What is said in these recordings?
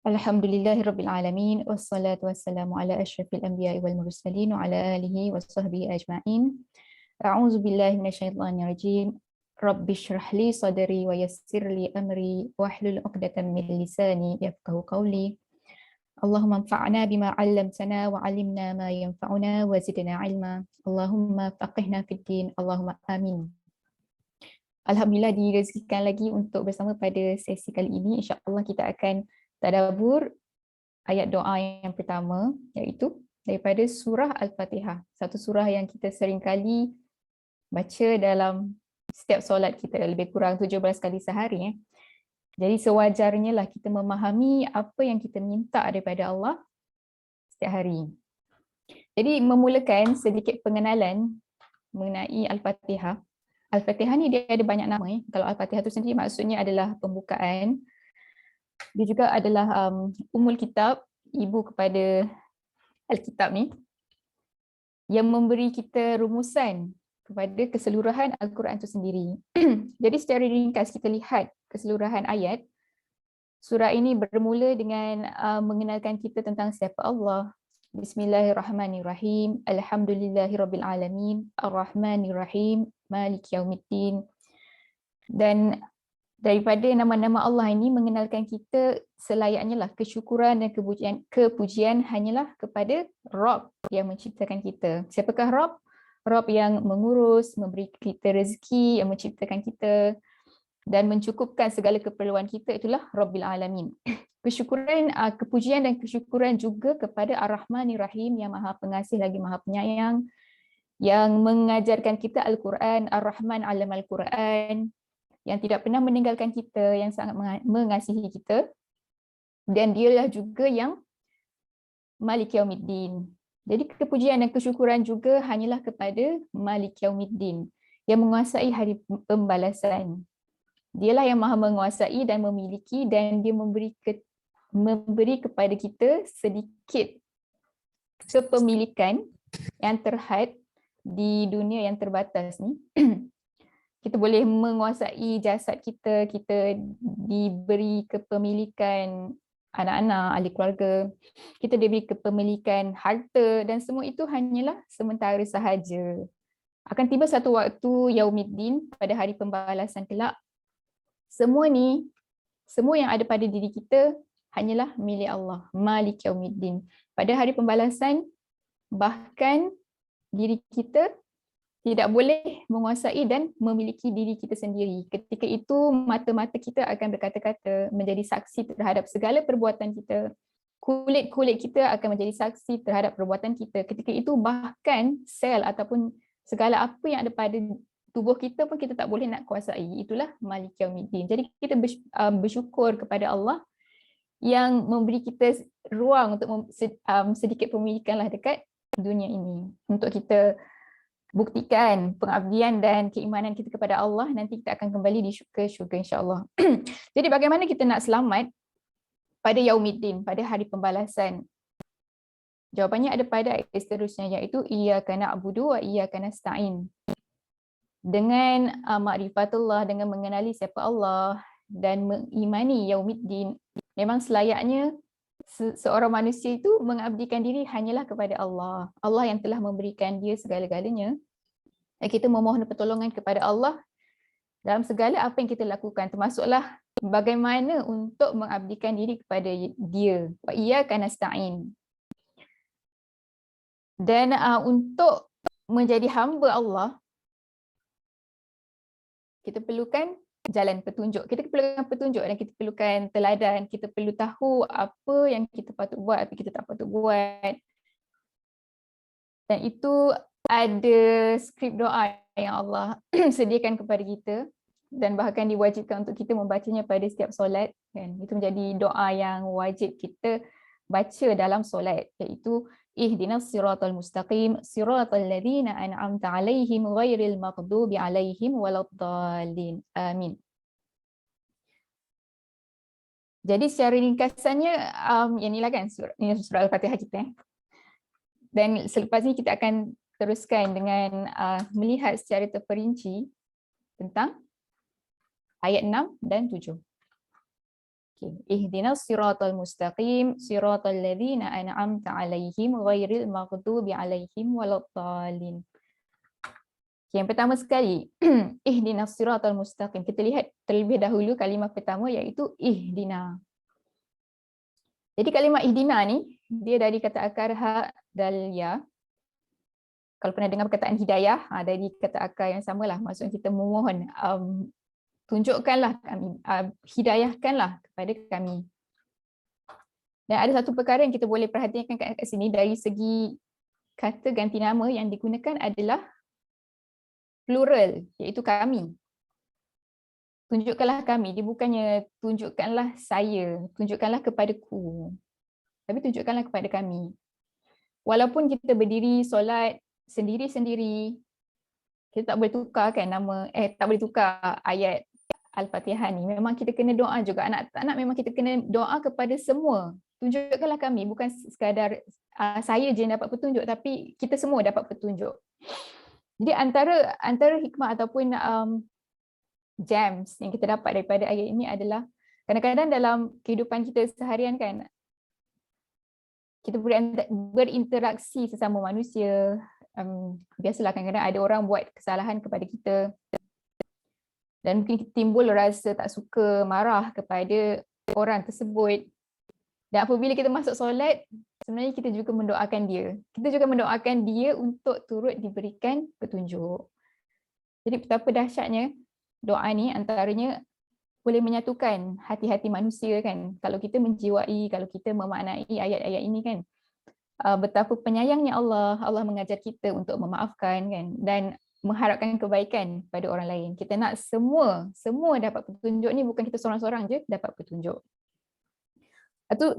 Alhamdulillahirabbil alamin wassalatu wassalamu ala asyrafil anbiya'i wal mursalin wa ala alihi washabbihi ajma'in. A'udzu billahi minasyaitonir rajim. Rabbi shrah li sadri wa yassir li amri wahlul 'uqdatam min lisani yafqahu qawli. Allahumma anfa'na bima 'allamtana wa 'allimna ma yanfa'una wa zidna 'ilma. Allahumma faqihna fid din. Allahumma amin. Alhamdulillah direzekikan lagi untuk bersama pada sesi kali ini. InsyaAllah kita akan tadabbur ayat doa yang pertama, iaitu daripada surah Al-Fatihah. Satu surah yang kita sering kali baca dalam setiap solat kita, lebih kurang 17 kali sehari. Jadi sewajarnya lah kita memahami apa yang kita minta daripada Allah setiap hari. Jadi memulakan sedikit pengenalan mengenai Al-Fatihah. Al-Fatihah ni dia ada banyak nama. Kalau Al-Fatihah itu sendiri maksudnya adalah pembukaan. Dia juga adalah Ummul Kitab, ibu kepada Alkitab ni, yang memberi kita rumusan kepada keseluruhan Al-Quran itu sendiri. Jadi secara ringkas kita lihat keseluruhan ayat. Surah ini bermula dengan mengenalkan kita tentang siapa Allah. Bismillahirrahmanirrahim. Alhamdulillahirabbil alamin. Arrahmanirrahim. Maliki yaumiddin. Dan daripada nama-nama Allah ini mengenalkan kita selayaknya lah kesyukuran dan kepujian hanyalah kepada Rabb yang menciptakan kita. Siapakah Rabb? Rabb yang mengurus, memberi kita rezeki, yang menciptakan kita dan mencukupkan segala keperluan kita, itulah Rabbil Alamin. Kesyukuran, kepujian dan kesyukuran juga kepada Ar-Rahmanir-Rahim yang Maha Pengasih lagi Maha Penyayang, yang mengajarkan kita Al-Quran, Ar-Rahman Alamal Quran, yang tidak pernah meninggalkan kita, yang sangat mengasihi kita, dan dialah juga yang Malik Yaumiddin. Jadi kepujian dan kesyukuran juga hanyalah kepada Malik Yaumiddin, yang menguasai hari pembalasan. Dialah yang maha menguasai dan memiliki, dan dia memberi kepada kita sedikit kepemilikan yang terhad di dunia yang terbatas ni. Kita boleh menguasai jasad kita, kita diberi kepemilikan anak-anak, ahli keluarga, kita diberi kepemilikan harta, dan semua itu hanyalah sementara sahaja. Akan tiba satu waktu Yaumiddin, pada hari pembalasan kelak, semua ni, semua yang ada pada diri kita hanyalah milik Allah, Malik Yaumiddin. Pada hari pembalasan, bahkan diri kita tidak boleh menguasai dan memiliki diri kita sendiri. Ketika itu, mata-mata kita akan berkata-kata, menjadi saksi terhadap segala perbuatan kita. Kulit-kulit kita akan menjadi saksi terhadap perbuatan kita. Ketika itu, bahkan sel ataupun segala apa yang ada pada tubuh kita pun kita tak boleh nak kuasai. Itulah Malik Yaumiddin. Jadi kita bersyukur kepada Allah yang memberi kita ruang untuk sedikit pemilikanlah dekat dunia ini. Untuk kita buktikan pengabdian dan keimanan kita kepada Allah, nanti kita akan kembali ke syurga insya-Allah. Jadi bagaimana kita nak selamat pada Yaumiddin, pada hari pembalasan? Jawapannya ada pada ayat seterusnya, iaitu iyyaka na'budu wa iyyaka nasta'in. Dengan ma'rifatullah, dengan mengenali siapa Allah dan mengimani Yaumiddin, memang selayaknya seorang manusia itu mengabdikan diri hanyalah kepada Allah. Allah yang telah memberikan dia segala-galanya. Dan kita memohon pertolongan kepada Allah dalam segala apa yang kita lakukan, termasuklah bagaimana untuk mengabdikan diri kepada dia. Wa iyyaka nasta'in. Dan untuk menjadi hamba Allah, kita perlukan jalan petunjuk. Kita perlukan petunjuk dan kita perlukan teladan. Kita perlu tahu apa yang kita patut buat, apa kita tak patut buat. Dan itu ada skrip doa yang Allah sediakan kepada kita dan bahkan diwajibkan untuk kita membacanya pada setiap solat. Kan? Itu menjadi doa yang wajib kita baca dalam solat, iaitu ihdinas siratal mustaqim siratal ladzina an'amta 'alaihim ghairil maghdubi 'alaihim waladdallin. Amin. Jadi secara ringkasannya inilah kan surah Al-Fatihah kita. Dan selepas ini kita akan teruskan dengan melihat secara terperinci tentang ayat 6 dan 7. Ihdinas siratal mustaqim siratal ladzina an'amta 'alaihim ghairil maghdubi alaihim waladdallin. Yang pertama sekali, ihdinas siratal mustaqim. Kita lihat terlebih dahulu kalimah pertama iaitu ihdina. Jadi kalimah ihdina ni dia dari kata akar ha dal ya. Kalau pernah dengar perkataan hidayah, dari kata akar yang samalah. Maksudnya kita memohon, tunjukkanlah kami, hidayahkanlah kepada kami. Dan ada satu perkara yang kita boleh perhatikan kat sini dari segi kata ganti nama yang digunakan adalah plural, iaitu kami. Tunjukkanlah kami, dia bukannya tunjukkanlah saya, tunjukkanlah kepadaku. Tapi tunjukkanlah kepada kami. Walaupun kita berdiri solat sendiri-sendiri, kita tak boleh tukar kan nama, tak boleh tukar ayat Al-Fatihah ni. Memang kita kena doa juga. Anak-anak memang kita kena doa kepada semua. Tunjukkanlah kami, bukan sekadar saya je yang dapat petunjuk, tapi kita semua dapat petunjuk. Jadi antara hikmah ataupun gems yang kita dapat daripada ayat ini adalah kadang-kadang dalam kehidupan kita seharian kan, kita berinteraksi sesama manusia. Biasalah kadang-kadang ada orang buat kesalahan kepada kita dan mungkin timbul rasa tak suka, marah kepada orang tersebut. Dan apabila kita masuk solat, sebenarnya kita juga mendoakan dia. Kita juga mendoakan dia untuk turut diberikan petunjuk. Jadi betapa dahsyatnya doa ni, antaranya boleh menyatukan hati-hati manusia kan. Kalau kita menjiwai, kalau kita memaknai ayat-ayat ini kan, betapa penyayangnya Allah mengajar kita untuk memaafkan kan, dan mengharapkan kebaikan pada orang lain. Kita nak semua dapat petunjuk ni, bukan kita seorang-seorang je dapat petunjuk.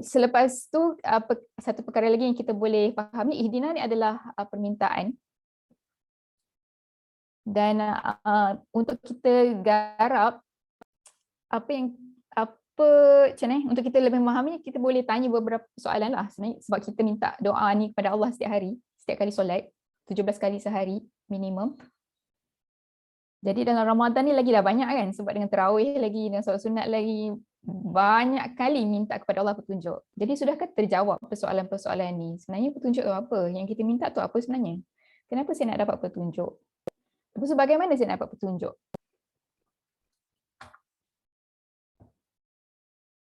Selepas tu satu perkara lagi yang kita boleh fahami, ihdina ni adalah permintaan. Dan untuk kita garap macam ni, untuk kita lebih memahami, kita boleh tanya beberapa soalan lah sebenarnya, sebab kita minta doa ni kepada Allah setiap hari, setiap kali solat, 17 kali sehari minimum. Jadi dalam Ramadan ni lagi dah banyak kan, sebab dengan tarawih lagi, dengan solat sunat lagi, banyak kali minta kepada Allah petunjuk. Jadi sudahkah terjawab persoalan-persoalan ni? Sebenarnya petunjuk tu apa? Yang kita minta tu apa sebenarnya? Kenapa saya nak dapat petunjuk? Lepas tu bagaimana saya nak dapat petunjuk?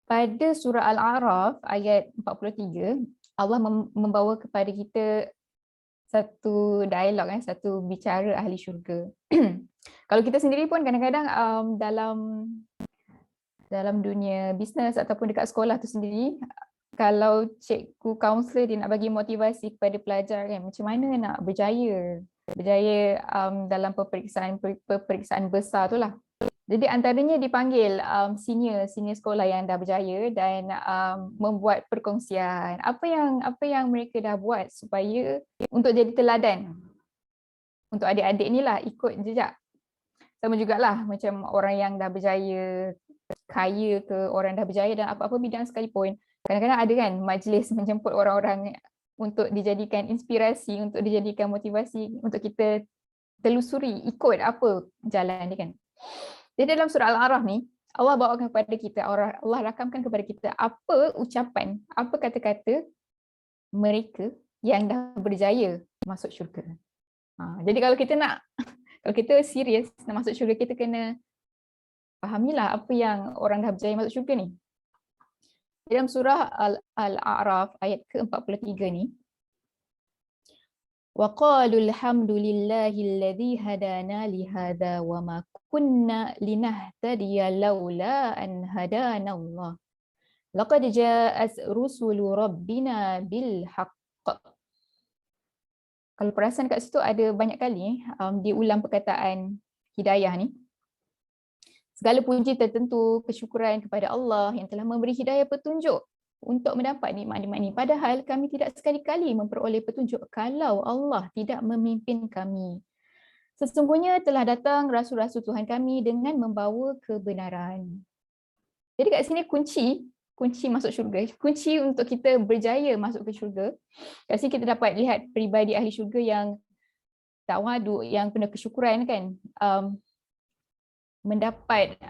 Pada surah Al-A'raf ayat 43, Allah membawa kepada kita satu dialog, satu bicara ahli syurga. Kalau kita sendiri pun kadang-kadang dalam dunia bisnes ataupun dekat sekolah tu sendiri, kalau cikgu kaunselor dia nak bagi motivasi kepada pelajar kan, macam mana nak berjaya dalam peperiksaan besar tu lah. Jadi antaranya dipanggil senior sekolah yang dah berjaya dan membuat perkongsian apa yang mereka dah buat supaya untuk jadi teladan untuk adik-adik ni lah, ikut jejak. Sama jugalah macam orang yang dah berjaya, kaya ke orang dah berjaya dan apa-apa bidang sekalipun, kadang-kadang ada kan majlis menjemput orang-orang untuk dijadikan inspirasi, untuk dijadikan motivasi untuk kita telusuri, ikut apa jalan dia kan. Jadi dalam surah Al-A'raf ni, Allah bawakan kepada kita, Allah rakamkan kepada kita apa ucapan, apa kata-kata mereka yang dah berjaya masuk syurga. Jadi kalau kita serius nak masuk syurga, kita kena fahamilah apa yang orang dah berjaya masuk syurga ni. Dalam surah Al-A'raf ayat ke-43 ni, وَقَالُوا الْحَمْدُ لِلَّهِ الَّذِي هَدَانَا لِهَذَا وَمَا كُنَّا لِنَهْتَدِيَ لَوْلَا أَنْ هَدَانَا اللَّهُ لَقَدْ جَاءَتْ رُسُلُ رَبِّنَا بِالْحَقِّ. Kalau perasan kat situ ada banyak kali diulang perkataan hidayah ni. Segala puji tertentu, kesyukuran kepada Allah yang telah memberi hidayah petunjuk untuk mendapat nikmat-nikmat ini. Padahal kami tidak sekali-kali memperoleh petunjuk kalau Allah tidak memimpin kami. Sesungguhnya telah datang rasul-rasul Tuhan kami dengan membawa kebenaran. Jadi kat sini kunci masuk syurga, kunci untuk kita berjaya masuk ke syurga. Kat sini kita dapat lihat peribadi ahli syurga yang tawadu, yang penuh kesyukuran kan, mendapat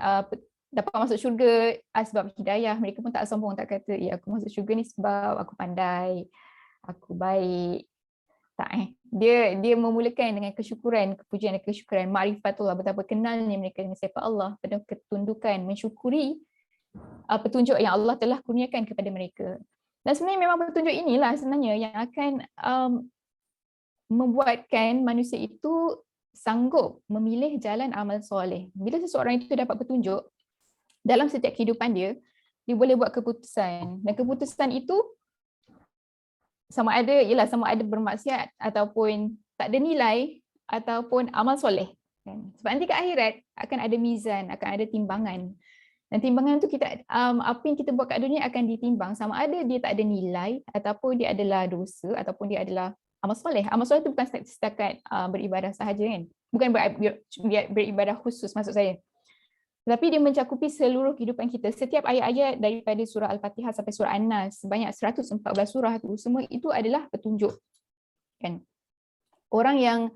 dapat masuk syurga sebab hidayah. Mereka pun tak sombong, tak kata, aku masuk syurga ni sebab aku pandai, aku baik. Tak Dia memulakan dengan kesyukuran, kepujian dan kesyukuran. Ma'rifatullah, betapa kenalnya mereka dengan sifat Allah, penuh ketundukan, mensyukuri petunjuk yang Allah telah kurniakan kepada mereka. Dan sebenarnya memang petunjuk inilah sebenarnya yang akan membuatkan manusia itu sanggup memilih jalan amal soleh. Bila seseorang itu dapat petunjuk dalam setiap kehidupan dia, dia boleh buat keputusan. Dan keputusan itu sama ada bermaksiat ataupun tak ada nilai ataupun amal soleh. Sebab nanti ke akhirat akan ada mizan, akan ada timbangan. Dan timbangan tu apa yang kita buat kat dunia akan ditimbang sama ada dia tak ada nilai ataupun dia adalah dosa ataupun dia adalah amal soleh. Amal soleh tu bukan setakat beribadah sahaja kan. Bukan beribadah khusus maksud saya. Tapi dia mencakupi seluruh kehidupan kita. Setiap ayat-ayat daripada surah Al-Fatihah sampai surah An-Nas, sebanyak 114 surah tu, semua itu adalah petunjuk. Kan? Orang yang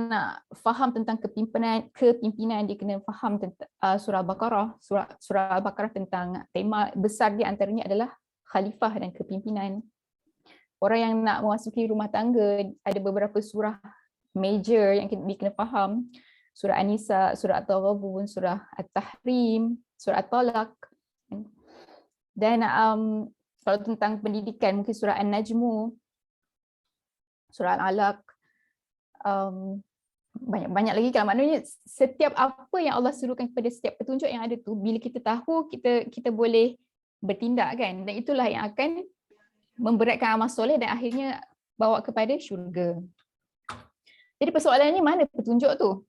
nak faham tentang kepimpinan dia kena faham tentang surah Al-Baqarah. Surah Al-Baqarah tentang tema besar dia antaranya adalah khalifah dan kepimpinan. Orang yang nak memasuki rumah tangga, ada beberapa surah major yang dia kena faham. Surah An-Nisa, surah At-Taghabun, surah At-Tahrim, surah At-Talaq. Dan kalau tentang pendidikan, mungkin surah An-Najmu, surah Al-Alaq, banyak lagi kan. Maknanya setiap apa yang Allah suruhkan kepada setiap petunjuk yang ada tu, bila kita tahu, kita boleh bertindak kan. Dan itulah yang akan memberatkan amal soleh dan akhirnya bawa kepada syurga. Jadi persoalannya mana petunjuk tu?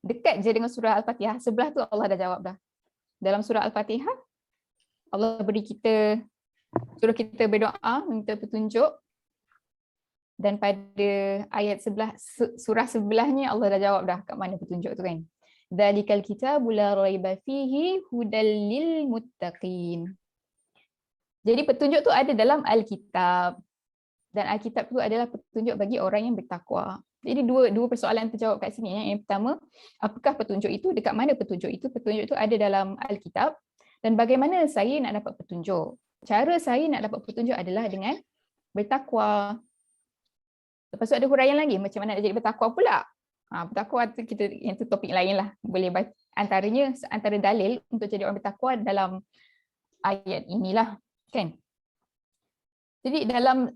Dekat je dengan surah Al-Fatihah, sebelah tu Allah dah jawab dah. Dalam surah Al-Fatihah, Allah suruh kita berdoa, minta petunjuk. Dan pada ayat surah sebelahnya Allah dah jawab dah kat mana petunjuk tu kan. Dzalikal kitabul la raiba fihi hudal lil muttaqin. Jadi petunjuk tu ada dalam Alkitab. Dan Alkitab tu adalah petunjuk bagi orang yang bertakwa. Jadi dua persoalan terjawab kat sini. Yang pertama, apakah petunjuk itu? Dekat mana petunjuk itu? Petunjuk itu ada dalam Alkitab. Dan bagaimana saya nak dapat petunjuk? Cara saya nak dapat petunjuk adalah dengan bertakwa. Lepas tu ada huraian lagi, macam mana nak jadi bertakwa pula? Bertakwa tu yang tu topik lain lah. Boleh antara dalil untuk jadi orang bertakwa dalam ayat inilah. Kan? Jadi dalam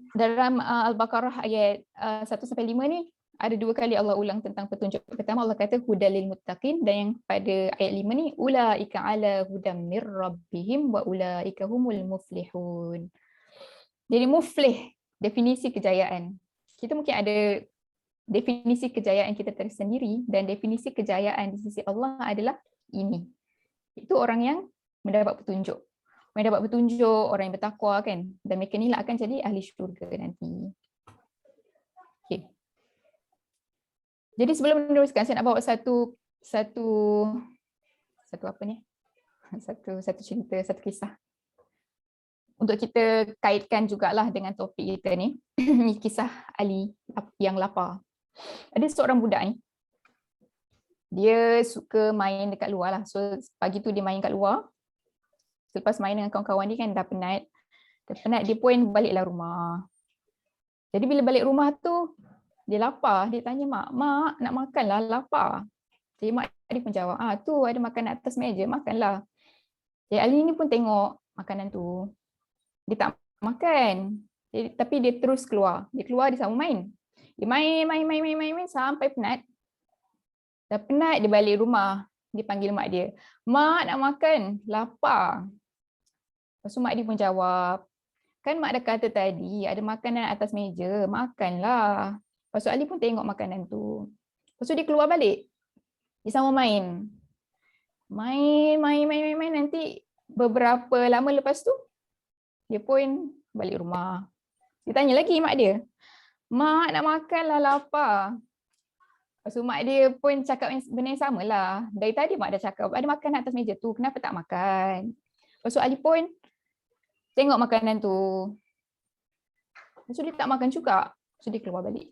Al-Baqarah ayat 1-5 ni, ada 2 kali Allah ulang tentang petunjuk. Pertama Allah kata hudalil muttaqin, dan yang pada ayat 5 ni ulaika ala hudam mir rabbihim wa ulaika humul muflihun. Jadi muflih, definisi kejayaan. Kita mungkin ada definisi kejayaan kita tersendiri, dan definisi kejayaan di sisi Allah adalah ini. Itu orang yang mendapat petunjuk. Orang yang dapat petunjuk, orang yang bertakwa kan. Dan mereka ni lah akan jadi ahli syurga nanti. Okay. Jadi sebelum meneruskan, saya nak bawa satu apa ni? Satu cerita, satu kisah. Untuk kita kaitkan jugalah dengan topik kita ni. Ini kisah Ali yang lapar. Ada seorang budak ni. Dia suka main dekat luar lah. So pagi tu dia main kat luar. Selepas main dengan kawan-kawan dia kan dah penat. Dia pun baliklah rumah. Jadi bila balik rumah tu, dia lapar. Dia tanya mak nak makan lah, lapar. Jadi mak dia pun jawab, tu ada makanan atas meja, makanlah. Jadi Ali ni pun tengok makanan tu. Dia tak makan. Tapi dia terus keluar. Dia sama main. Dia main sampai penat. Dah penat dia balik rumah. Dia panggil mak dia. Mak nak makan, lapar. Lepas tu mak dia pun jawab, kan mak dah kata tadi ada makanan atas meja, makanlah. Lepas tu Ali pun tengok makanan tu. Lepas tu dia keluar balik. Dia sama main. Main. Nanti beberapa lama lepas tu, dia pun balik rumah. Dia tanya lagi mak dia. Mak nak makanlah, lapar. Lepas tu mak dia pun cakap benda yang sama lah. Dari tadi mak dah cakap, ada makanan atas meja tu, kenapa tak makan? Lepas tu Ali pun tengok makanan tu. Lepas tu dia tak makan juga. Lepas tu dia keluar balik.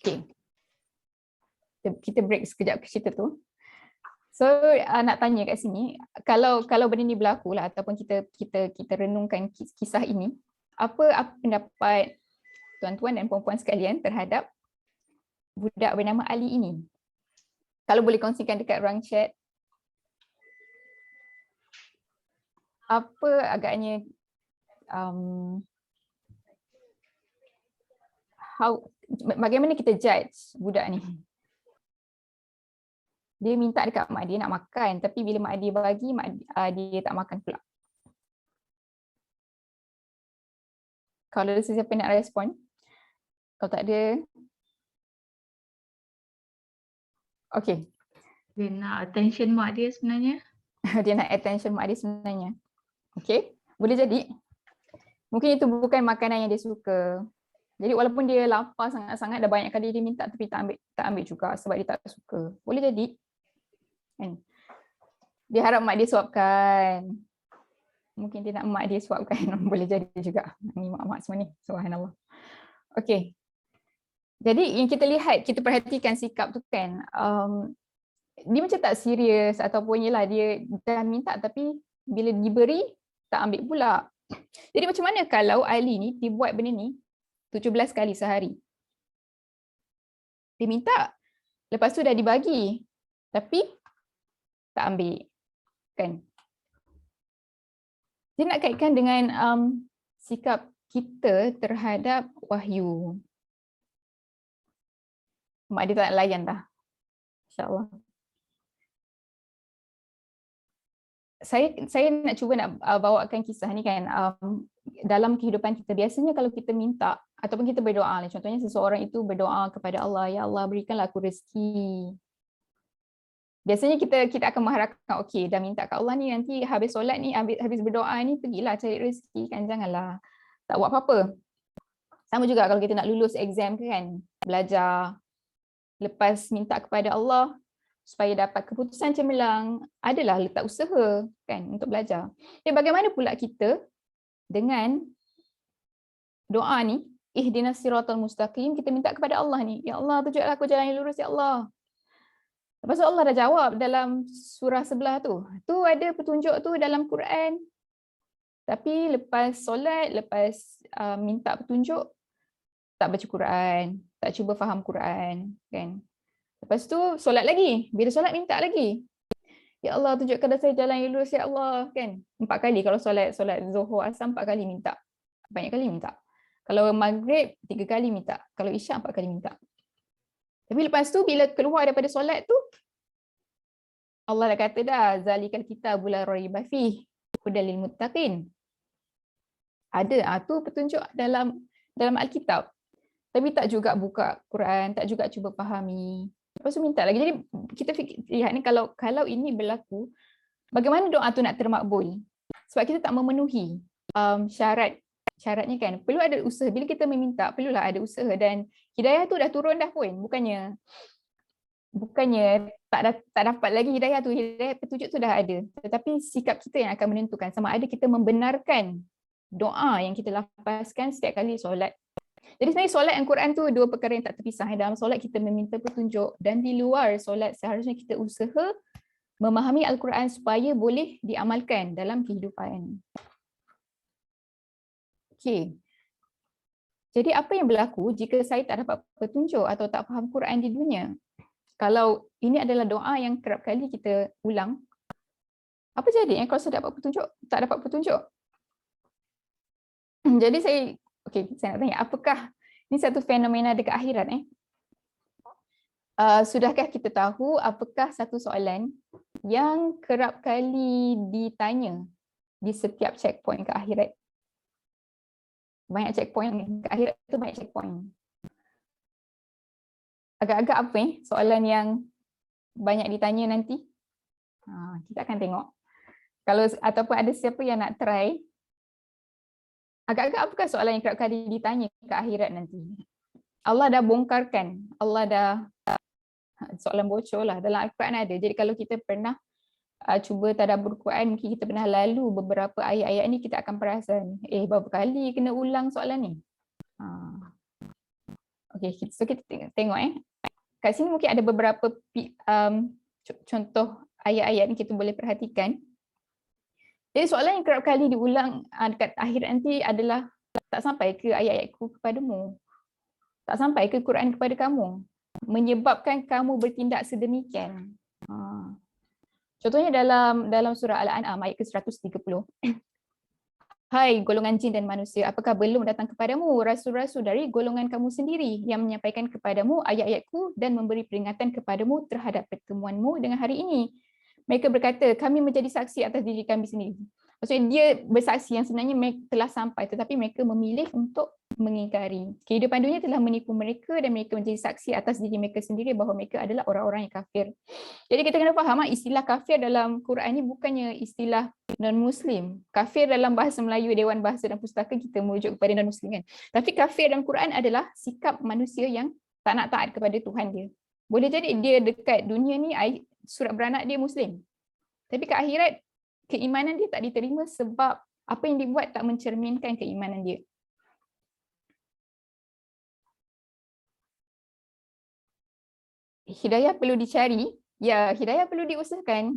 Okay. Kita break sekejap ke cerita tu. So nak tanya kat sini, kalau benda ni berlaku lah ataupun kita renungkan kisah ini, apa pendapat tuan-tuan dan puan-puan sekalian terhadap budak bernama Ali ini? Kalau boleh kongsikan dekat ruang chat. Apa agaknya bagaimana kita judge budak ni? Dia minta dekat mak dia nak makan, tapi bila mak dia bagi, dia tak makan pula. Kalau ada sesiapa nak respon? Kalau tak ada, okay. Dia nak attention mak dia sebenarnya. Dia nak attention mak dia sebenarnya. Okay, boleh jadi. Mungkin itu bukan makanan yang dia suka. Jadi walaupun dia lapar sangat-sangat, dah banyak kali dia minta tapi tak ambil juga sebab dia tak suka. Boleh jadi. Kan? Dia harap mak dia suapkan. Mungkin dia nak mak dia suapkan. Boleh jadi juga. Ni mak-mak semua ni. Subhanallah. Okay. Jadi yang kita lihat, kita perhatikan sikap tu kan. Dia macam tak serius ataupun yelah dia dah minta tapi bila diberi, tak ambil pula. Jadi macam mana kalau Ali ni dia buat benda ni 17 kali sehari? Dia minta, lepas tu dah dibagi. Tapi tak ambil. Kan? Dia nak kaitkan dengan sikap kita terhadap wahyu. Mak dia tak nak layan dah. InsyaAllah. Saya nak cuba nak bawakan kisah ni kan. Dalam kehidupan kita, biasanya kalau kita minta ataupun kita berdoa, contohnya seseorang itu berdoa kepada Allah, ya Allah berikanlah aku rezeki. Biasanya kita akan mengharapkan, okey, dah minta kat Allah ni, nanti habis solat ni, habis berdoa ni, pergilah cari rezeki kan, janganlah tak buat apa-apa. Sama juga kalau kita nak lulus exam kan, belajar, lepas minta kepada Allah supaya dapat keputusan cemerlang, adalah letak usaha kan untuk belajar. Jadi bagaimana pula kita dengan doa ni, ihdinas siratal mustaqim, kita minta kepada Allah ni, ya Allah tunjuklah aku jalan yang lurus ya Allah. Lepas tu Allah dah jawab dalam surah sebelah tu. Tu ada petunjuk tu dalam Quran. Tapi lepas solat, lepas minta petunjuk, tak baca Quran, tak cuba faham Quran, kan? Lepas tu solat lagi. Bila solat minta lagi. Ya Allah tunjukkan saya jalan yang lurus ya Allah, kan? 4 kali kalau solat Zuhur, Asar 4 kali minta. Banyak kali minta. Kalau Maghrib 3 kali minta. Kalau Isyak 4 kali minta. Tapi lepas tu bila keluar daripada solat tu, Allah dah kata dah, zalikal kitabul la raiba fihi hudal lil muttaqin. Ada tu petunjuk dalam Alkitab. Tapi tak juga buka Quran, tak juga cuba fahami. Lepas tu minta lagi. Jadi kita lihat ni kalau ini berlaku, bagaimana doa tu nak termakbul? Sebab kita tak memenuhi syaratnya kan. Perlu ada usaha. Bila kita meminta, perlulah ada usaha, dan hidayah tu dah turun dah pun. Bukannya tak dapat lagi hidayah tu, hidayah petunjuk tu dah ada. Tetapi sikap kita yang akan menentukan sama ada kita membenarkan doa yang kita lafazkan setiap kali solat. Jadi sebenarnya solat dan Quran tu dua perkara yang tak terpisah. Dalam solat kita meminta petunjuk, dan di luar solat seharusnya kita usaha memahami Al-Quran supaya boleh diamalkan dalam kehidupan. Okey. Jadi apa yang berlaku jika saya tak dapat petunjuk atau tak faham Quran di dunia? Kalau ini adalah doa yang kerap kali kita ulang, apa jadi kalau saya dapat petunjuk, tak dapat petunjuk? Jadi saya nak tanya, apakah ini satu fenomena dekat akhirat? Sudahkah kita tahu apakah satu soalan yang kerap kali ditanya di setiap checkpoint ke akhirat? Banyak checkpoint ke akhirat tu, banyak checkpoint. Agak-agak apa soalan yang banyak ditanya nanti? Kita akan tengok. Kalau ataupun ada siapa yang nak try, agak-agak apakah soalan yang kerap kali ditanya ke akhirat nanti? Allah dah bongkarkan, Allah dah soalan bocor lah, dalam Al-Quran ada. Jadi kalau kita pernah cuba tadabbur Quran, mungkin kita pernah lalu beberapa ayat-ayat ni, kita akan perasan, berapa kali kena ulang soalan ni? Okey, so kita tengok kat sini mungkin ada beberapa contoh ayat-ayat yang kita boleh perhatikan. Jadi soalan yang kerap kali diulang dekat akhir nanti adalah, tak sampai ke ayat-ayatku kepadamu? Tak sampai ke Quran kepada kamu? Menyebabkan kamu bertindak sedemikian. Contohnya dalam surah Al-An'am ayat ke-130. Hai golongan jin dan manusia, apakah belum datang kepadamu rasul-rasul dari golongan kamu sendiri yang menyampaikan kepadamu ayat-ayatku dan memberi peringatan kepadamu terhadap pertemuanmu dengan hari ini? Mereka berkata, kami menjadi saksi atas diri kami sendiri. Maksudnya dia bersaksi yang sebenarnya mereka telah sampai, tetapi mereka memilih untuk mengingkari. Kehidupan dunia telah menipu mereka dan mereka menjadi saksi atas diri mereka sendiri bahawa mereka adalah orang-orang yang kafir. Jadi kita kena faham istilah kafir dalam Quran ini bukannya istilah non-Muslim. Kafir dalam bahasa Melayu, Dewan Bahasa dan Pustaka kita merujuk kepada non-Muslim kan. Tapi kafir dalam Quran adalah sikap manusia yang tak nak taat kepada Tuhan dia. Boleh jadi dia dekat dunia ni surat beranak dia Muslim. Tapi ke akhirat keimanan dia tak diterima sebab apa yang dibuat tak mencerminkan keimanan dia. Hidayah perlu dicari, ya hidayah perlu diusahakan.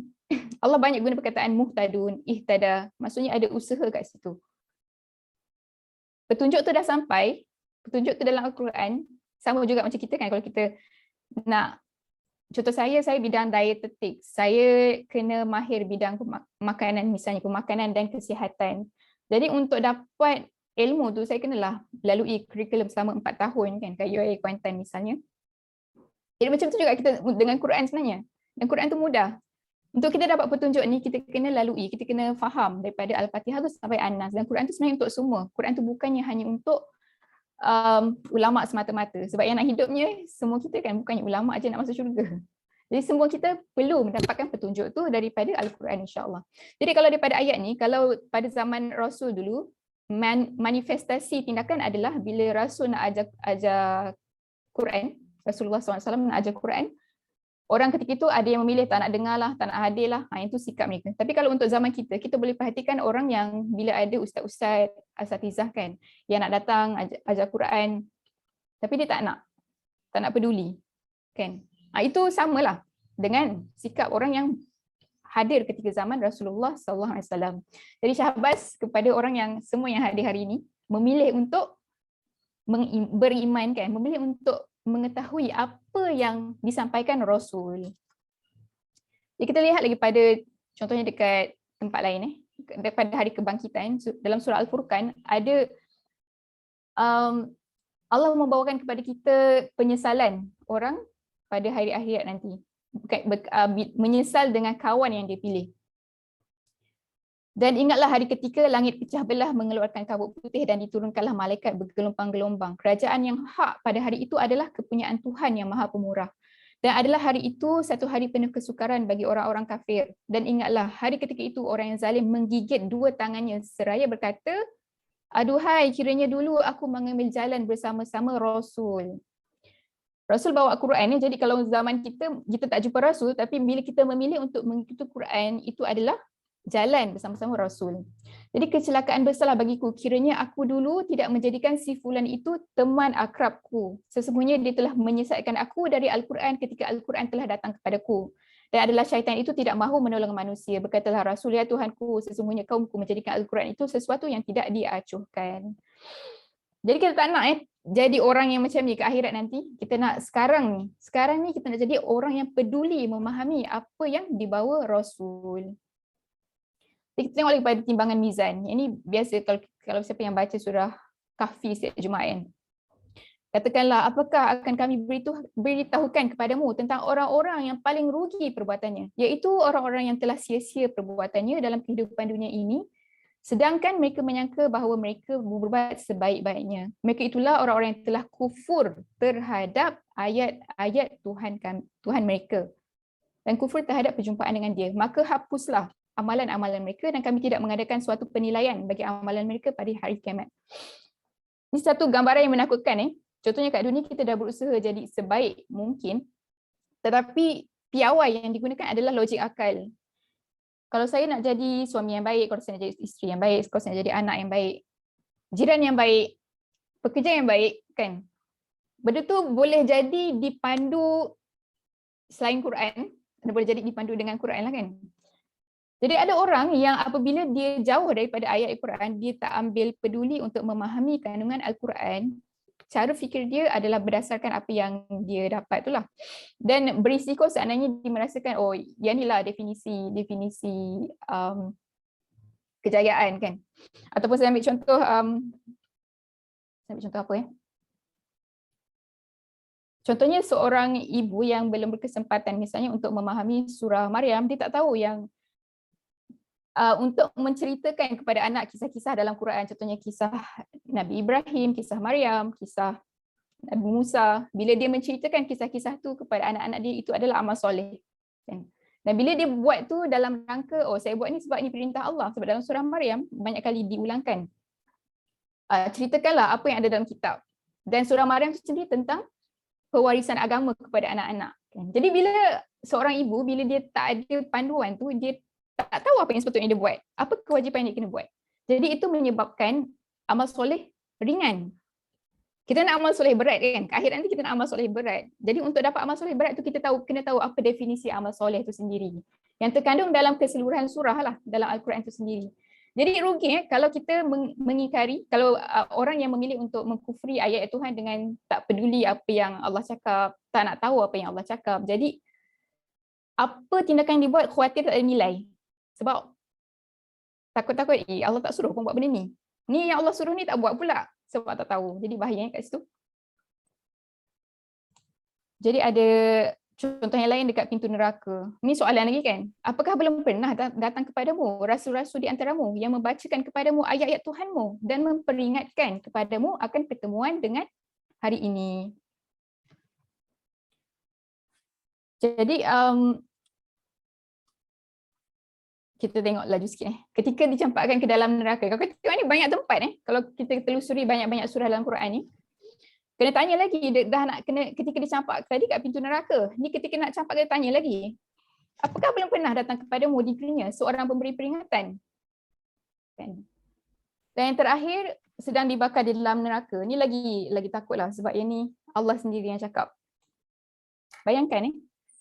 Allah banyak guna perkataan muhtadun, ihtada, maksudnya ada usaha kat situ. Petunjuk tu dah sampai, petunjuk tu dalam Al-Quran, sama juga macam kita kan kalau kita nak, contoh saya bidang dietetik, saya kena mahir bidang makanan misalnya, pemakanan dan kesihatan. Jadi untuk dapat ilmu tu saya kenalah lalui kurikulum selama 4 tahun kan, kat UiA Kuantan misalnya. Jadi macam tu juga kita dengan Quran sebenarnya. Dan Quran tu mudah. Untuk kita dapat petunjuk ni, kita kena lalui, kita kena faham daripada Al-Fatihah tu sampai An-Nas. Dan Quran tu sebenarnya untuk semua. Quran tu bukannya hanya untuk ulama semata-mata. Sebab yang nak hidupnya, semua kita kan bukannya ulama aja nak masuk syurga. Jadi semua kita perlu mendapatkan petunjuk tu daripada Al-Quran insya-Allah. Jadi kalau daripada ayat ni, kalau pada zaman Rasul dulu, manifestasi tindakan adalah bila Rasul nak ajar Quran, Rasulullah SAW nak ajar Quran, orang ketika itu ada yang memilih tak nak dengar lah, tak nak hadir lah, itu sikap mereka. Tapi kalau untuk zaman kita, kita boleh perhatikan orang yang bila ada ustaz-ustaz, asatizah kan, yang nak datang ajar Quran, tapi dia tak nak peduli kan. Itu samalah dengan sikap orang yang hadir ketika zaman Rasulullah SAW. Jadi syahbaz kepada orang yang semua yang hadir hari ini, memilih untuk beriman kan, memilih untuk mengetahui apa yang disampaikan Rasul. Jadi kita lihat lagi pada contohnya dekat tempat lain daripada hari kebangkitan dalam surah Al-Furqan ada Allah membawakan kepada kita penyesalan orang pada hari akhirat nanti. Menyesal dengan kawan yang dia pilih. Dan ingatlah hari ketika langit pecah belah mengeluarkan kabut putih dan diturunkanlah malaikat bergelombang-gelombang. Kerajaan yang hak pada hari itu adalah kepunyaan Tuhan yang Maha Pemurah. Dan adalah hari itu satu hari penuh kesukaran bagi orang-orang kafir. Dan ingatlah hari ketika itu orang yang zalim menggigit dua tangannya seraya berkata, aduhai kiranya dulu aku mengambil jalan bersama-sama Rasul. Rasul bawa Quran ni, jadi kalau zaman kita tak jumpa Rasul, tapi bila kita memilih untuk mengikuti Quran, itu adalah jalan bersama-sama Rasul. Jadi kecelakaan besarlah bagiku kiranya aku dulu tidak menjadikan si fulan itu teman akrabku. Sesungguhnya dia telah menyesatkan aku dari Al-Quran ketika Al-Quran telah datang kepadaku. Dan adalah syaitan itu tidak mahu menolong manusia. Berkatalah Rasul, ya Tuhanku, sesungguhnya kaumku menjadikan Al-Quran itu sesuatu yang tidak diacuhkan. Jadi kita tak nak jadi orang yang macam ni ke akhirat nanti. Kita nak sekarang ni kita nak jadi orang yang peduli memahami apa yang dibawa Rasul. Kita tengok lagi pada timbangan mizan. Ini biasa kalau siapa yang baca surah Kahfi setiap Jumaat kan. Katakanlah, apakah akan kami beritahukan kepadamu tentang orang-orang yang paling rugi perbuatannya, iaitu orang-orang yang telah sia-sia perbuatannya dalam kehidupan dunia ini, sedangkan mereka menyangka bahawa mereka berbuat sebaik-baiknya. Mereka itulah orang-orang yang telah kufur terhadap ayat-ayat Tuhan mereka dan kufur terhadap perjumpaan dengan dia. Maka hapuslah amalan-amalan mereka dan kami tidak mengadakan suatu penilaian bagi amalan mereka pada hari kiamat. Ini satu gambaran yang menakutkan. Contohnya kat dunia kita dah berusaha jadi sebaik mungkin, tetapi piawai yang digunakan adalah logik akal. Kalau saya nak jadi suami yang baik, kalau saya nak jadi isteri yang baik, kalau saya nak jadi anak yang baik, jiran yang baik, pekerja yang baik kan, benda tu boleh jadi dipandu selain Quran, boleh jadi dipandu dengan Quran lah kan. Jadi ada orang yang apabila dia jauh daripada ayat Al-Quran, dia tak ambil peduli untuk memahami kandungan Al-Quran, cara fikir dia adalah berdasarkan apa yang dia dapat tu lah. Dan berisiko seandainya dia merasakan, oh yang ni lah definisi kejayaan kan. Ataupun saya ambil contoh, apa ya? Contohnya seorang ibu yang belum berkesempatan misalnya untuk memahami surah Maryam, dia tak tahu yang untuk menceritakan kepada anak kisah-kisah dalam Quran, contohnya kisah Nabi Ibrahim, kisah Maryam, kisah Nabi Musa. Bila dia menceritakan kisah-kisah tu kepada anak-anak dia, itu adalah amal soleh. Dan bila dia buat tu dalam rangka, oh saya buat ni sebab ni perintah Allah. Sebab dalam surah Maryam banyak kali diulangkan. Ceritakanlah apa yang ada dalam kitab. Dan surah Maryam tu sendiri tentang pewarisan agama kepada anak-anak. Jadi bila seorang ibu, bila dia tak ada panduan tu, dia tak tahu apa yang sepatutnya dia buat. Apa kewajipan yang dia kena buat. Jadi itu menyebabkan amal soleh ringan. Kita nak amal soleh berat kan? Ke akhirat nanti kita nak amal soleh berat. Jadi untuk dapat amal soleh berat tu kita kena tahu apa definisi amal soleh tu sendiri. Yang terkandung dalam keseluruhan surah lah, dalam Al-Quran tu sendiri. Jadi rugi kalau kita mengingkari, kalau orang yang memilih untuk mengkufri ayat Tuhan dengan tak peduli apa yang Allah cakap, tak nak tahu apa yang Allah cakap. Jadi apa tindakan yang dibuat khawatir tak ada nilai. Sebab takut-takut Allah tak suruh pun buat benda ni. Ni yang Allah suruh ni tak buat pula sebab tak tahu. Jadi bahaya kat situ. Jadi ada contoh yang lain dekat pintu neraka. Ni soalan lagi kan. Apakah belum pernah datang kepadamu rasul-rasul di antaramu yang membacakan kepadamu ayat-ayat Tuhanmu dan memperingatkan kepadamu akan pertemuan dengan hari ini. Jadi kita tengok laju sikit ketika dicampakkan ke dalam neraka. Kalau kita tengok ni banyak tempat kalau kita telusuri banyak-banyak surah dalam Quran ni. Kena tanya lagi, dah nak kena ketika dicampak tadi kat pintu neraka. Ni ketika nak campak kita tanya lagi. Apakah belum pernah datang kepadamu di dunia seorang pemberi peringatan? Kan? Dan yang terakhir sedang dibakar di dalam neraka. Ni lagi takutlah sebab yang ni Allah sendiri yang cakap. Bayangkan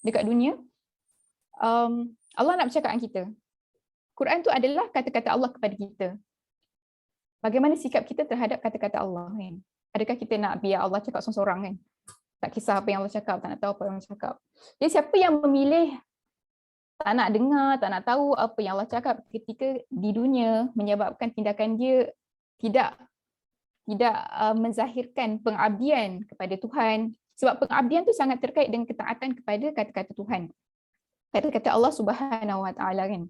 dekat dunia Allah nak bercakap dengan kita. Quran tu adalah kata-kata Allah kepada kita. Bagaimana sikap kita terhadap kata-kata Allah kan? Adakah kita nak biar Allah cakap seorang-seorang kan? Tak kisah apa yang Allah cakap, tak nak tahu apa yang Allah cakap. Jadi siapa yang memilih tak nak dengar, tak nak tahu apa yang Allah cakap ketika di dunia menyebabkan tindakan dia tidak menzahirkan pengabdian kepada Tuhan. Sebab pengabdian tu sangat terkait dengan ketaatan kepada kata-kata Tuhan. Kata-kata Allah Subhanahu Wa Taala kan.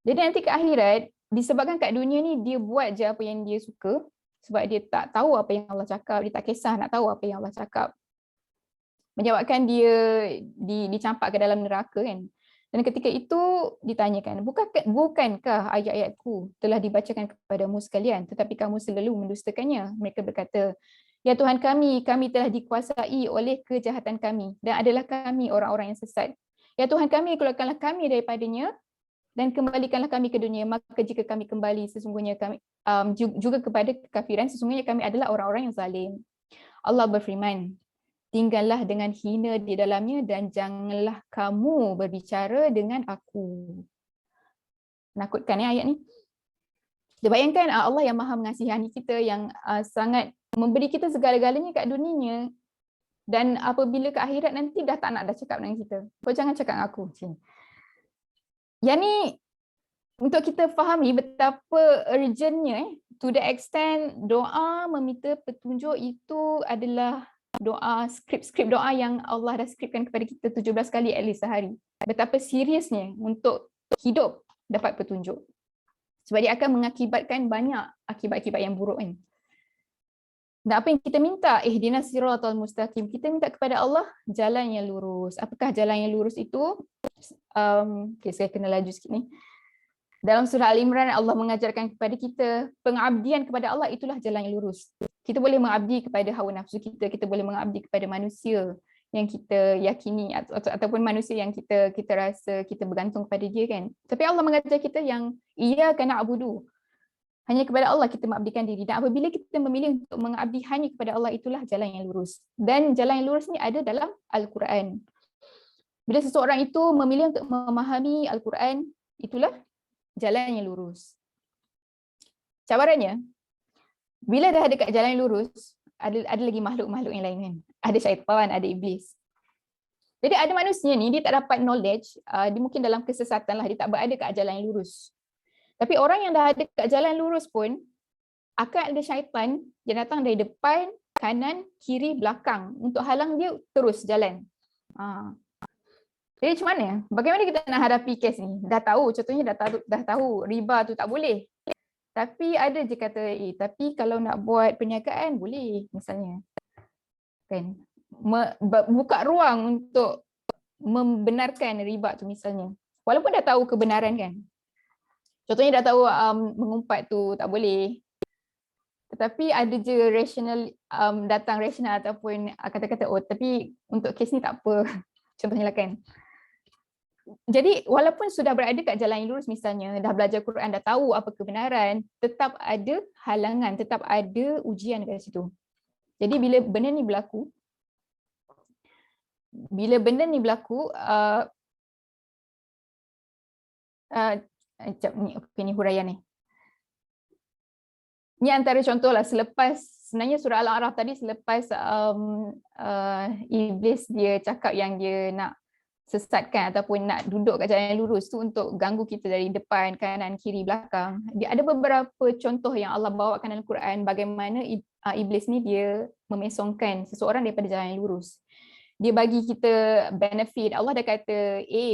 Jadi nanti ke akhirat, disebabkan kat dunia ni dia buat je apa yang dia suka, sebab dia tak tahu apa yang Allah cakap, dia tak kisah nak tahu apa yang Allah cakap. Menyebabkan dia dicampak ke dalam neraka kan. Dan ketika itu ditanyakan, bukankah ayat-ayatku telah dibacakan kepadamu sekalian, tetapi kamu selalu mendustakannya? Mereka berkata, ya Tuhan kami telah dikuasai oleh kejahatan kami dan adalah kami orang-orang yang sesat. Ya Tuhan kami, keluarkanlah kami daripadanya dan kembalikanlah kami ke dunia. Maka jika kami kembali, sesungguhnya kami juga kepada kekafiran, sesungguhnya kami adalah orang-orang yang zalim. Allah berfirman, tinggallah dengan hina di dalamnya dan janganlah kamu berbicara dengan aku. Menakutkan ayat ni. Dia bayangkan Allah yang maha mengasihani kita, yang sangat memberi kita segala-galanya kat dunia, dan apabila ke akhirat nanti dah tak nak cakap dengan kita. Kau jangan cakap dengan aku. Yang ni untuk kita fahami betapa urgentnya to the extent doa meminta petunjuk itu adalah doa, skrip doa yang Allah dah skripkan kepada kita 17 kali at least sehari. Betapa seriusnya untuk hidup dapat petunjuk. Sebab dia akan mengakibatkan banyak akibat-akibat yang buruk kan. Dan apa yang kita minta, ihdinas siratal mustaqim. Kita minta kepada Allah jalan yang lurus. Apakah jalan yang lurus itu? Saya kena laju sikit ni. Dalam surah Al-Imran Allah mengajarkan kepada kita pengabdian kepada Allah itulah jalan yang lurus. Kita boleh mengabdi kepada hawa nafsu kita boleh mengabdi kepada manusia yang kita yakini ataupun manusia yang kita rasa kita bergantung kepada dia kan. Tapi Allah mengajar kita yang iyyaka na'budu. Hanya kepada Allah kita mengabdikan diri. Dan apabila kita memilih untuk mengabdi hanya kepada Allah, itulah jalan yang lurus. Dan jalan yang lurus ni ada dalam Al-Quran. Bila seseorang itu memilih untuk memahami Al-Quran, itulah jalan yang lurus. Cabarannya, bila dah dekat jalan yang lurus, ada lagi makhluk-makhluk yang lain kan. Ada syaitan, ada iblis. Jadi ada manusia ni, dia tak dapat knowledge, dia mungkin dalam kesesatan lah, dia tak berada kat jalan yang lurus. Tapi orang yang dah ada kat jalan lurus pun, akan ada syaitan yang datang dari depan, kanan, kiri, belakang untuk halang dia terus jalan. Jadi macam mana? Bagaimana kita nak hadapi kes ni? Dah tahu, contohnya dah tahu riba tu tak boleh. Tapi ada je kata, tapi kalau nak buat perniagaan boleh misalnya. Kan? Buka ruang untuk membenarkan riba tu misalnya. Walaupun dah tahu kebenaran kan. Contohnya dah tahu mengumpat tu tak boleh. Tetapi ada je rational, datang rational ataupun kata-kata, oh tapi untuk kes ni tak apa. Contohnya lah kan. Jadi walaupun sudah berada kat jalan yang lurus misalnya, dah belajar Quran, dah tahu apa kebenaran, tetap ada halangan, tetap ada ujian kat situ. Jadi bila benda ni berlaku, ni huraian ni. Ni antara contoh lah, selepas sebenarnya surah Al-A'raf tadi, selepas iblis dia cakap yang dia nak sesatkan ataupun nak duduk kat jalan yang lurus tu untuk ganggu kita dari depan, kanan, kiri, belakang. Dia ada beberapa contoh yang Allah bawakan dalam Quran bagaimana iblis ni dia memesongkan seseorang daripada jalan yang lurus. Dia bagi kita benefit. Allah dah kata A,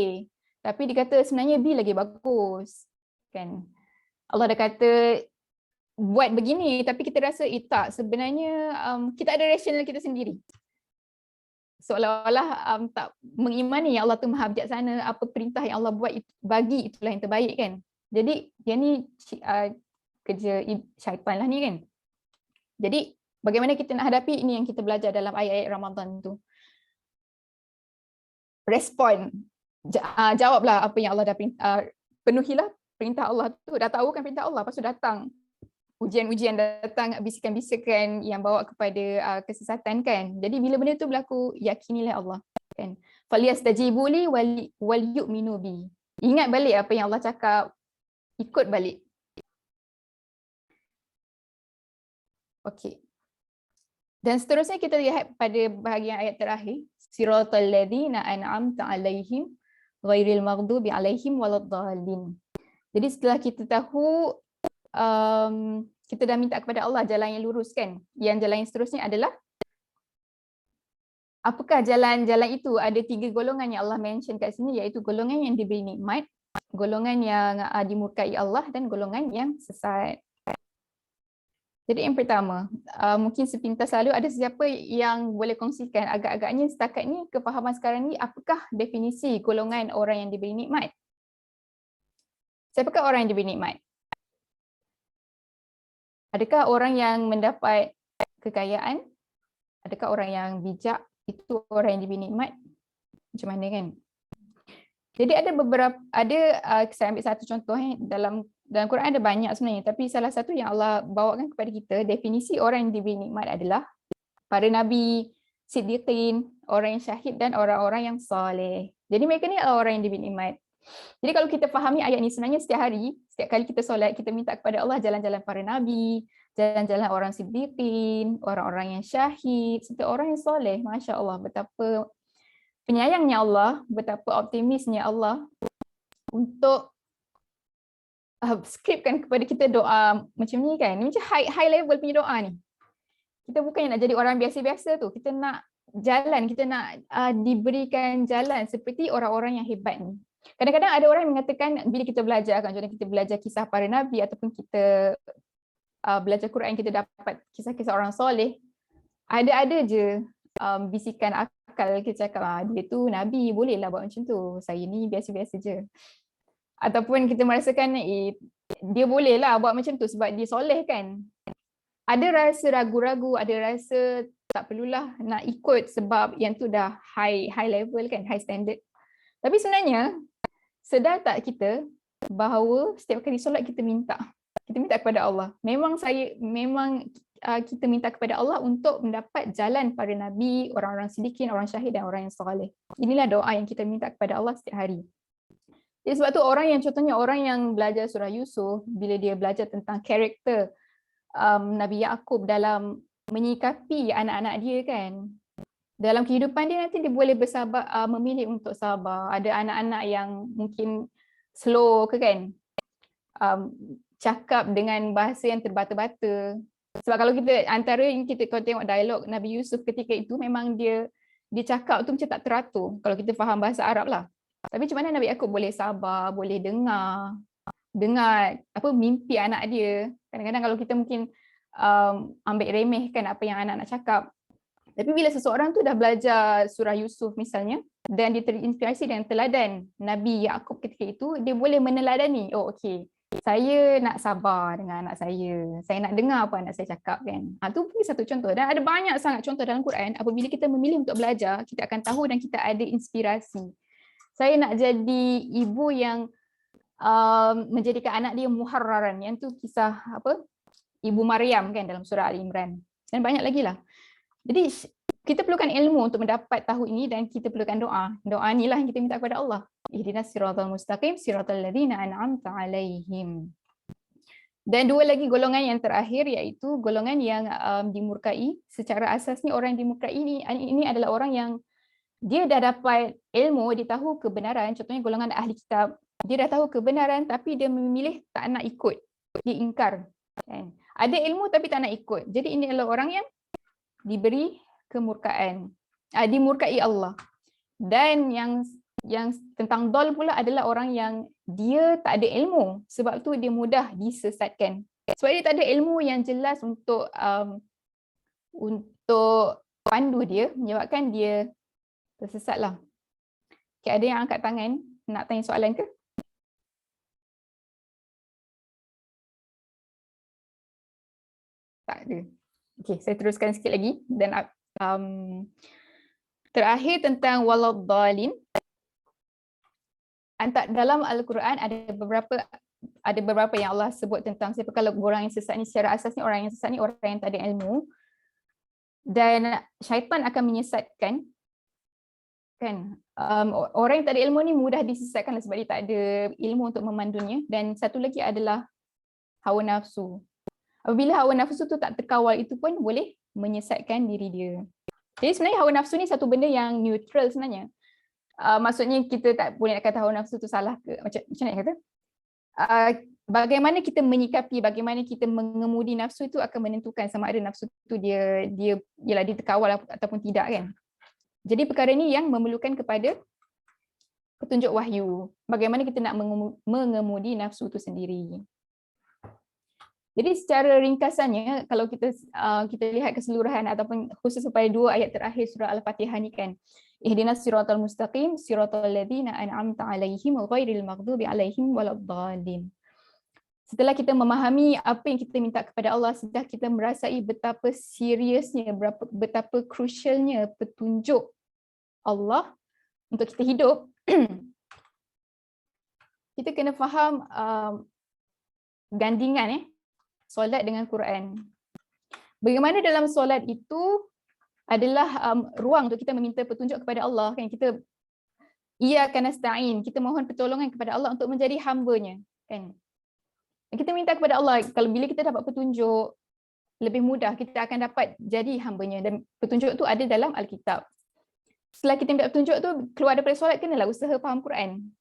tapi dia kata sebenarnya B lagi bagus. Kan? Allah dah kata buat begini, tapi kita rasa tak, sebenarnya kita ada rasional kita sendiri. Seolah-olah tak mengimani yang Allah tu maha bijaksana, apa perintah yang Allah buat bagi itulah yang terbaik kan. Jadi dia ni kerja syaitan lah ni kan. Jadi bagaimana kita nak hadapi, ini yang kita belajar dalam ayat-ayat Ramadan tu. Respon, jawablah apa yang Allah dah penuhilah perintah Allah tu. Dah tahu kan perintah Allah, lepas tu datang ujian-ujian, datang bisikan-bisikan yang bawa kepada kesesatan kan. Jadi bila benda tu berlaku, yakinilah Allah kan. Falyastajibu li wal yu'minu bi. Ingat balik apa yang Allah cakap, ikut balik. Okey. Dan seterusnya kita lihat pada bahagian ayat terakhir, siratal ladzina an'amta 'alaihim ghairil maghdubi 'alaihim waladdallin. Jadi setelah kita tahu kita dah minta kepada Allah jalan yang lurus kan. Yang jalan yang seterusnya adalah apakah jalan-jalan itu? Ada 3 golongan yang Allah mention kat sini, iaitu golongan yang diberi nikmat, golongan yang dimurkai Allah dan golongan yang sesat. Jadi yang pertama, mungkin sepintas lalu ada siapa yang boleh kongsikan agak-agaknya setakat ni kefahaman sekarang ni, apakah definisi golongan orang yang diberi nikmat? Siapakah orang yang diberi nikmat? Adakah orang yang mendapat kekayaan? Adakah orang yang bijak itu orang yang diberi nikmat? Macam mana kan? Jadi ada beberapa, saya ambil satu contoh dalam Quran ada banyak sebenarnya, tapi salah satu yang Allah bawakan kepada kita, definisi orang yang diberi nikmat adalah para nabi, siddiqin, orang yang syahid dan orang-orang yang soleh. Jadi mereka ni adalah orang yang diberi nikmat. Jadi kalau kita fahami ayat ni, sebenarnya setiap hari, setiap kali kita solat, kita minta kepada Allah jalan-jalan para nabi, jalan-jalan orang siddiqin, orang-orang yang syahid, serta orang yang soleh. Masya Allah, betapa penyayangnya Allah, betapa optimisnya Allah untuk skripkan kepada kita doa macam ni kan. Ini macam high level punya doa ni. Kita bukannya nak jadi orang biasa-biasa tu, kita nak jalan, kita nak diberikan jalan seperti orang-orang yang hebat ni. Kadang-kadang ada orang yang mengatakan bila kita belajar kan, contohnya kita belajar kisah para nabi ataupun kita belajar Quran, kita dapat kisah-kisah orang soleh, ada je bisikan akal, kita cakap dia tu nabi, bolehlah buat macam tu, saya ni biasa-biasa je. Ataupun kita merasakan dia bolehlah buat macam tu sebab dia soleh kan. Ada rasa ragu-ragu, ada rasa tak perlulah nak ikut sebab yang tu dah high level kan, high standard. Tapi sebenarnya sedar tak kita bahawa setiap kali solat kita minta kita minta kepada Allah. Memang kita minta kepada Allah untuk mendapat jalan para nabi, orang-orang siddiqin, orang syahid dan orang yang soleh. Inilah doa yang kita minta kepada Allah setiap hari. Jadi sebab tu contohnya orang yang belajar surah Yusuf, bila dia belajar tentang karakter Nabi Yaqub dalam menyikapi anak-anak dia kan, dalam kehidupan dia nanti dia boleh bersabar, memilih untuk sabar. Ada anak-anak yang mungkin slow ke kan, cakap dengan bahasa yang terbata-bata. Sebab kalau kalau tengok dialog Nabi Yusuf ketika itu, memang dia cakap tu macam tak teratur kalau kita faham bahasa Arab lah. Tapi macam mana Nabi Yaqub boleh sabar, boleh dengar mimpi anak dia. Kadang-kadang kalau kita mungkin ambil remeh kan apa yang anak nak cakap. Tapi bila seseorang tu dah belajar surah Yusuf misalnya, dan dia terinspirasi dengan teladan Nabi Yaqub ketika itu, dia boleh meneladani, oh okey, saya nak sabar dengan anak saya nak dengar apa anak saya cakap kan. Tu pun satu contoh, dan ada banyak sangat contoh dalam Quran. Apabila kita memilih untuk belajar, kita akan tahu dan kita ada inspirasi. Saya nak jadi ibu yang menjadikan anak dia muharraran, yang tu kisah Ibu Maryam kan dalam surah Al-Imran, dan banyak lagi lah. Jadi kita perlukan ilmu untuk mendapat tahu ini, dan kita perlukan doa. Doa inilah yang kita minta kepada Allah. Ihdinas siratal mustaqim siratal ladzina an'amta alaihim. Dan dua lagi golongan yang terakhir, iaitu golongan yang dimurkai. Secara asasnya orang yang dimurkai ini adalah orang yang dia dah dapat ilmu, dia tahu kebenaran. Contohnya golongan ahli kitab, dia dah tahu kebenaran tapi dia memilih tak nak ikut, dia ingkar kan. Ada ilmu tapi tak nak ikut. Jadi ini adalah orang yang diberi kemurkaan, dimurkai Allah. Dan yang tentang dol pula adalah orang yang dia tak ada ilmu, sebab tu dia mudah disesatkan. Sebab dia tak ada ilmu yang jelas untuk pandu dia, menyebabkan dia tersesatlah. Okay, ada yang angkat tangan nak tanya soalan ke? Tak ada. Okay, saya teruskan sikit lagi. Dan terakhir tentang waladhdallin. Dalam Al-Quran ada beberapa yang Allah sebut tentang siapa kalau orang yang sesat ni. Secara asasnya orang yang sesat ni orang yang tak ada ilmu, dan syaitan akan menyesatkan kan. Orang yang tak ada ilmu ni mudah disesatkan sebab dia tak ada ilmu untuk memandunya. Dan satu lagi adalah hawa nafsu. Apabila hawa nafsu tu tak terkawal, itu pun boleh menyesatkan diri dia. Jadi sebenarnya hawa nafsu ni satu benda yang neutral sebenarnya. Maksudnya kita tak boleh nak kata hawa nafsu tu salah ke, macam nak kata. Bagaimana kita menyikapi, bagaimana kita mengemudi nafsu itu akan menentukan sama ada nafsu tu dia terkawal ataupun tidak kan. Jadi perkara ni yang memerlukan kepada petunjuk wahyu. Bagaimana kita nak mengemudi nafsu itu sendiri. Jadi secara ringkasannya, kalau kita lihat keseluruhan ataupun khusus pada dua ayat terakhir surah Al-Fatihah ni kan, ihdinas siratal mustaqim siratal ladzina an'amta alaihim ghairil maghdubi alaihim waladdallin. Setelah kita memahami apa yang kita minta kepada Allah, setelah kita merasai betapa seriusnya, betapa crucialnya petunjuk Allah untuk kita hidup, kita kena faham gandingan solat dengan Quran. Bagaimana dalam solat itu adalah ruang untuk kita meminta petunjuk kepada Allah kan. Kita iyyaka nasta'in, kita mohon pertolongan kepada Allah untuk menjadi hamba-Nya kan. Kita minta kepada Allah, kalau bila kita dapat petunjuk lebih mudah kita akan dapat jadi hamba-Nya, dan petunjuk tu ada dalam Alkitab. Setelah kita minta petunjuk tu, keluar daripada solat kenalah usaha faham Quran.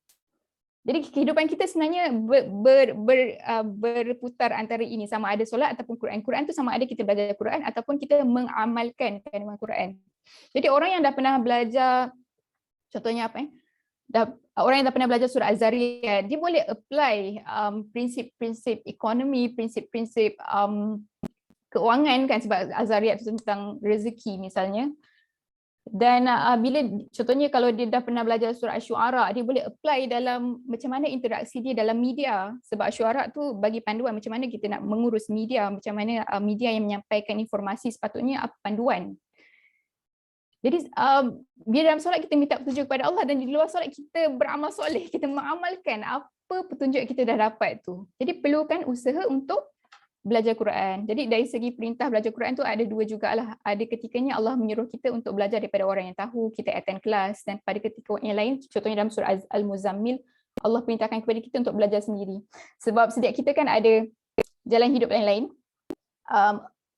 Jadi kehidupan kita sebenarnya berputar antara ini, sama ada solat ataupun Quran. Quran tu sama ada kita belajar Quran ataupun kita mengamalkan kandungan Quran. Jadi orang yang dah pernah belajar, contohnya orang yang dah pernah belajar surah Az-Zariyat, dia boleh apply prinsip-prinsip ekonomi, prinsip-prinsip keuangan kan, sebab Az-Zariyat tu tentang rezeki misalnya. Dan bila contohnya kalau dia dah pernah belajar surah Asy-Syu'ara, dia boleh apply dalam macam mana interaksi dia dalam media, sebab Asy-Syu'ara tu bagi panduan macam mana kita nak mengurus media, macam mana media yang menyampaikan informasi sepatutnya apa panduan. Jadi bila dalam solat kita minta petunjuk kepada Allah, dan di luar solat kita beramal soleh, kita mengamalkan apa petunjuk yang kita dah dapat tu. Jadi perlukan usaha untuk belajar Quran. Jadi dari segi perintah belajar Quran tu ada dua jugalah. Ada ketikanya Allah menyuruh kita untuk belajar daripada orang yang tahu, kita attend kelas, dan pada ketika yang lain, contohnya dalam surah Al-Muzammil, Allah perintahkan kepada kita untuk belajar sendiri. Sebab setiap kita kan ada jalan hidup lain-lain,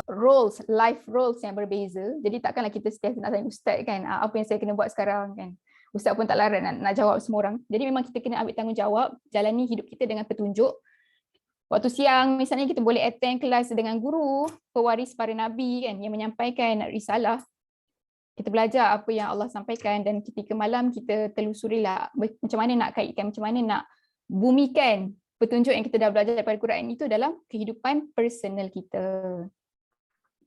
roles, life roles yang berbeza. Jadi takkanlah kita setiap nak tanya ustaz kan, apa yang saya kena buat sekarang kan. Ustaz pun tak larat nak jawab semua orang. Jadi memang kita kena ambil tanggungjawab, jalani hidup kita dengan petunjuk. Waktu siang misalnya kita boleh attend kelas dengan guru, pewaris para nabi kan, yang menyampaikan risalah. Kita belajar apa yang Allah sampaikan, dan ketika malam kita telusurilah macam mana nak kaitkan, macam mana nak bumikan petunjuk yang kita dah belajar daripada Quran itu dalam kehidupan personal kita.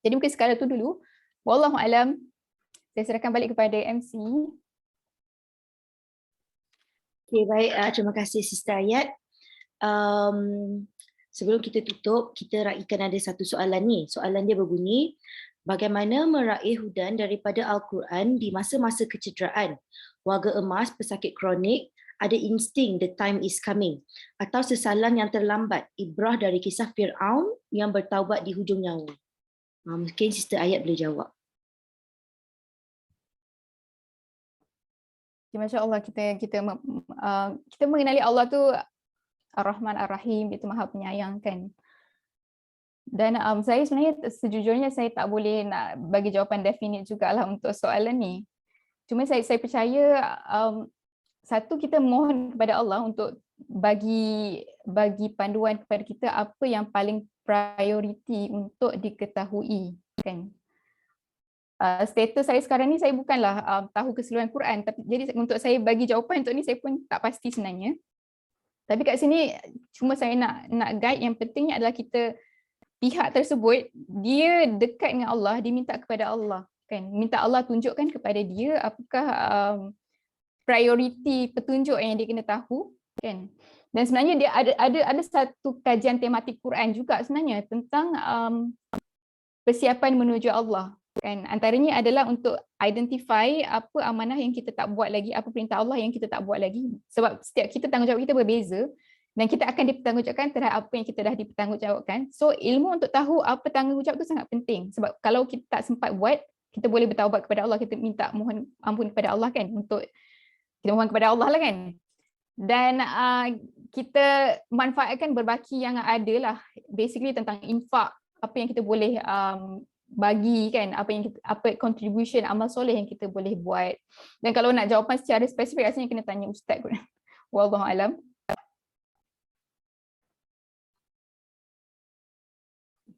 Jadi mungkin sekadar tu dulu. Wallahu alam. Saya serahkan balik kepada MC. Okay, baik. Terima kasih Sister Ayat. Sebelum kita tutup, kita raikan ada satu soalan ni. Soalan dia berbunyi, bagaimana meraih hudan daripada Al-Quran di masa-masa kecederaan? Warga emas, pesakit kronik, ada insting the time is coming. Atau sesalan yang terlambat, ibrah dari kisah Fir'aun yang bertaubat di hujung nyawa. Mungkin Sister Ayat boleh jawab. Masya Allah, kita mengenali Allah tu Ar-Rahman Ar-Rahim, itu Maha Penyayang kan. Dan saya sebenarnya sejujurnya saya tak boleh nak bagi jawapan definite jugalah untuk soalan ni. Cuma saya percaya satu, kita mohon kepada Allah untuk bagi panduan kepada kita apa yang paling prioriti untuk diketahui kan. Status saya sekarang ni, saya bukanlah tahu keseluruhan Quran, tapi jadi untuk saya bagi jawapan untuk ni saya pun tak pasti sebenarnya. Tapi kat sini cuma saya nak guide, yang pentingnya adalah kita, pihak tersebut dia dekat dengan Allah, dia minta kepada Allah kan, minta Allah tunjukkan kepada dia apakah prioriti petunjuk yang dia kena tahu kan. Dan sebenarnya dia ada satu kajian tematik Quran juga sebenarnya tentang persiapan menuju Allah kan. Antaranya adalah untuk identify apa amanah yang kita tak buat lagi, apa perintah Allah yang kita tak buat lagi. Sebab setiap kita tanggungjawab kita berbeza, dan kita akan dipertanggungjawabkan terhadap apa yang kita dah dipertanggungjawabkan. So ilmu untuk tahu apa tanggungjawab itu sangat penting. Sebab kalau kita tak sempat buat, kita boleh bertaubat kepada Allah, kita minta mohon ampun kepada Allah kan, untuk kita mohon kepada Allah lah kan. Dan kita manfaatkan berbaki yang ada lah, basically tentang infak, apa yang kita boleh bagi kan, apa contribution amal soleh yang kita boleh buat. Dan kalau nak jawapan secara spesifik, rasanya kena tanya ustaz kot. Wallahu alam.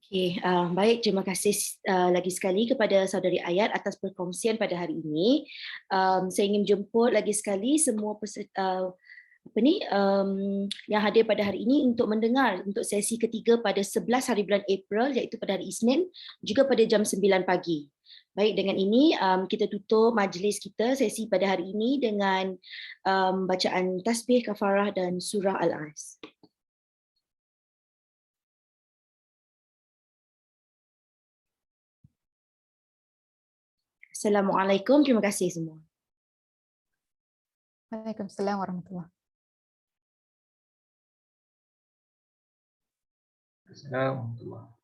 Okay, baik, terima kasih lagi sekali kepada Saudari Ayat atas perkongsian pada hari ini. Saya ingin jemput lagi sekali semua peserta yang hadir pada hari ini untuk mendengar untuk sesi ketiga pada 11 hari bulan April, iaitu pada hari Isnin, juga pada jam 9 pagi. Baik, dengan ini kita tutup majlis kita sesi pada hari ini dengan bacaan tasbih, kafarah dan surah Al-As. Assalamualaikum, terima kasih semua. Waalaikumsalam warahmatullahi. Assalamualaikum warahmatullahi wabarakatuh.